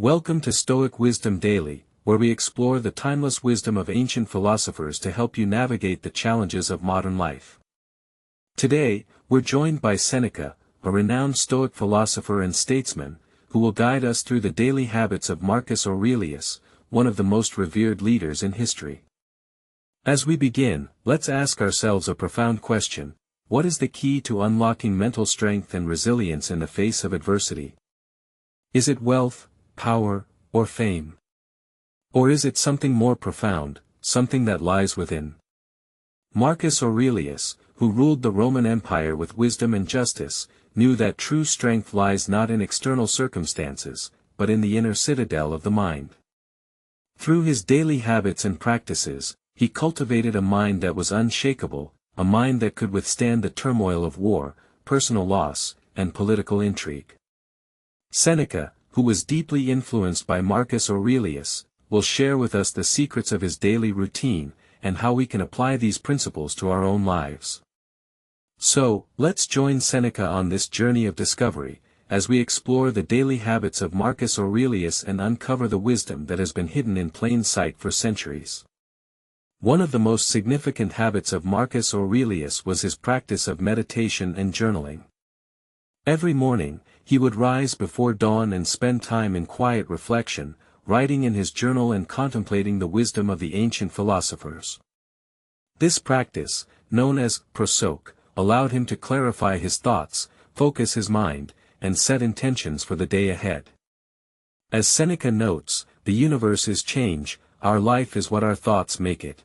Welcome to Stoic Wisdom Daily, where we explore the timeless wisdom of ancient philosophers to help you navigate the challenges of modern life. Today, we're joined by Seneca, a renowned Stoic philosopher and statesman, who will guide us through the daily habits of Marcus Aurelius, one of the most revered leaders in history. As we begin, let's ask ourselves a profound question: what is the key to unlocking mental strength and resilience in the face of adversity? Is it wealth, power, or fame? Or is it something more profound, something that lies within? Marcus Aurelius, who ruled the Roman Empire with wisdom and justice, knew that true strength lies not in external circumstances, but in the inner citadel of the mind. Through his daily habits and practices, he cultivated a mind that was unshakable, a mind that could withstand the turmoil of war, personal loss, and political intrigue. Seneca, who was deeply influenced by Marcus Aurelius, will share with us the secrets of his daily routine, and how we can apply these principles to our own lives. So, let's join Seneca on this journey of discovery, as we explore the daily habits of Marcus Aurelius and uncover the wisdom that has been hidden in plain sight for centuries. One of the most significant habits of Marcus Aurelius was his practice of meditation and journaling. Every morning, he would rise before dawn and spend time in quiet reflection, writing in his journal and contemplating the wisdom of the ancient philosophers. This practice, known as prosoke, allowed him to clarify his thoughts, focus his mind, and set intentions for the day ahead. As Seneca notes, the universe is change, our life is what our thoughts make it.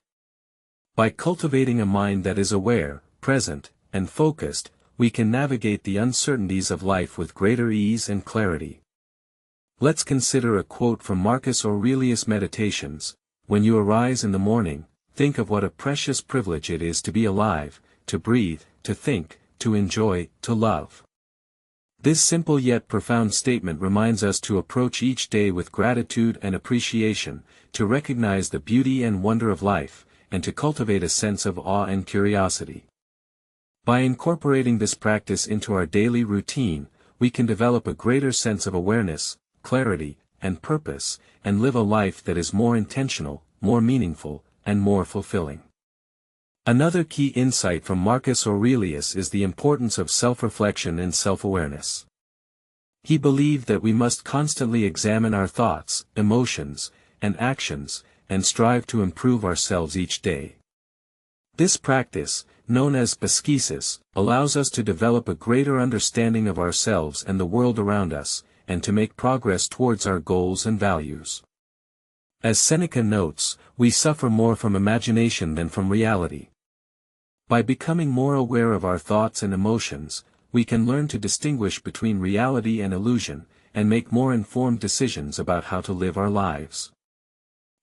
By cultivating a mind that is aware, present, and focused, we can navigate the uncertainties of life with greater ease and clarity. Let's consider a quote from Marcus Aurelius' Meditations: "When you arise in the morning, think of what a precious privilege it is to be alive, to breathe, to think, to enjoy, to love." This simple yet profound statement reminds us to approach each day with gratitude and appreciation, to recognize the beauty and wonder of life, and to cultivate a sense of awe and curiosity. By incorporating this practice into our daily routine, we can develop a greater sense of awareness, clarity, and purpose, and live a life that is more intentional, more meaningful, and more fulfilling. Another key insight from Marcus Aurelius is the importance of self-reflection and self-awareness. He believed that we must constantly examine our thoughts, emotions, and actions, and strive to improve ourselves each day. This practice, known as epictetus, allows us to develop a greater understanding of ourselves and the world around us, and to make progress towards our goals and values. As Seneca notes, we suffer more from imagination than from reality. By becoming more aware of our thoughts and emotions, we can learn to distinguish between reality and illusion, and make more informed decisions about how to live our lives.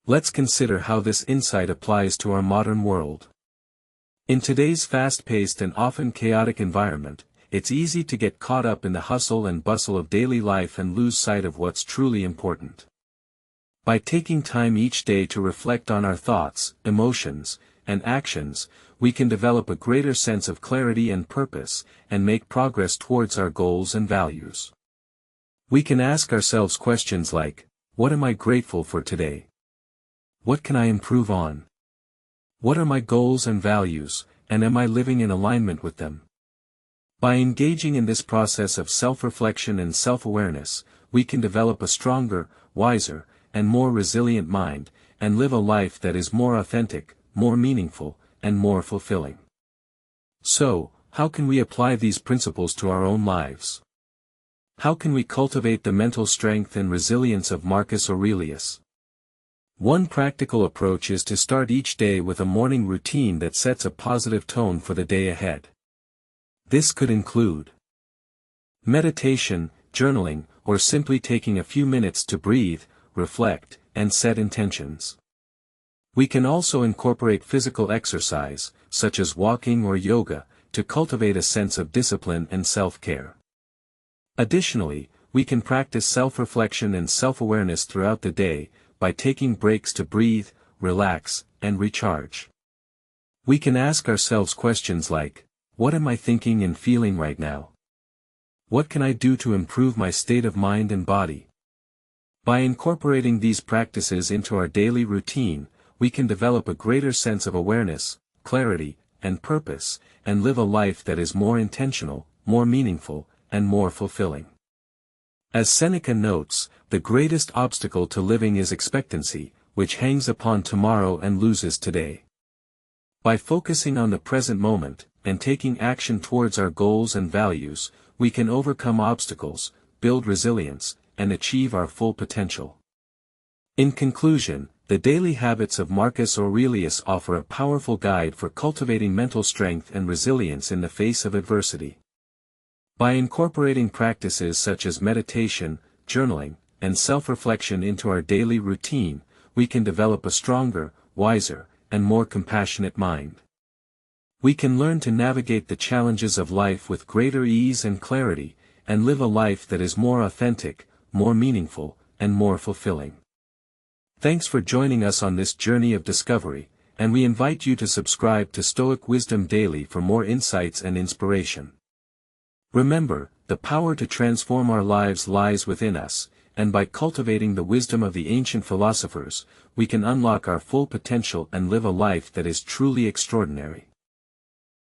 Let's consider how this insight applies to our modern world. In today's fast-paced and often chaotic environment, it's easy to get caught up in the hustle and bustle of daily life and lose sight of what's truly important. By taking time each day to reflect on our thoughts, emotions, and actions, we can develop a greater sense of clarity and purpose, and make progress towards our goals and values. We can ask ourselves questions like: what am I grateful for today? What can I improve on? What are my goals and values, and am I living in alignment with them? By engaging in this process of self-reflection and self-awareness, we can develop a stronger, wiser, and more resilient mind, and live a life that is more authentic, more meaningful, and more fulfilling. So, how can we apply these principles to our own lives? How can we cultivate the mental strength and resilience of Marcus Aurelius? One practical approach is to start each day with a morning routine that sets a positive tone for the day ahead. This could include meditation, journaling, or simply taking a few minutes to breathe, reflect, and set intentions. We can also incorporate physical exercise, such as walking or yoga, to cultivate a sense of discipline and self-care. Additionally, we can practice self-reflection and self-awareness throughout the day, by taking breaks to breathe, relax, and recharge. We can ask ourselves questions like: what am I thinking and feeling right now? What can I do to improve my state of mind and body? By incorporating these practices into our daily routine, we can develop a greater sense of awareness, clarity, and purpose, and live a life that is more intentional, more meaningful, and more fulfilling. As Seneca notes, the greatest obstacle to living is expectancy, which hangs upon tomorrow and loses today. By focusing on the present moment, and taking action towards our goals and values, we can overcome obstacles, build resilience, and achieve our full potential. In conclusion, the daily habits of Marcus Aurelius offer a powerful guide for cultivating mental strength and resilience in the face of adversity. By incorporating practices such as meditation, journaling, and self-reflection into our daily routine, we can develop a stronger, wiser, and more compassionate mind. We can learn to navigate the challenges of life with greater ease and clarity, and live a life that is more authentic, more meaningful, and more fulfilling. Thanks for joining us on this journey of discovery, and we invite you to subscribe to Stoic Wisdom Daily for more insights and inspiration. Remember, the power to transform our lives lies within us, and by cultivating the wisdom of the ancient philosophers, we can unlock our full potential and live a life that is truly extraordinary.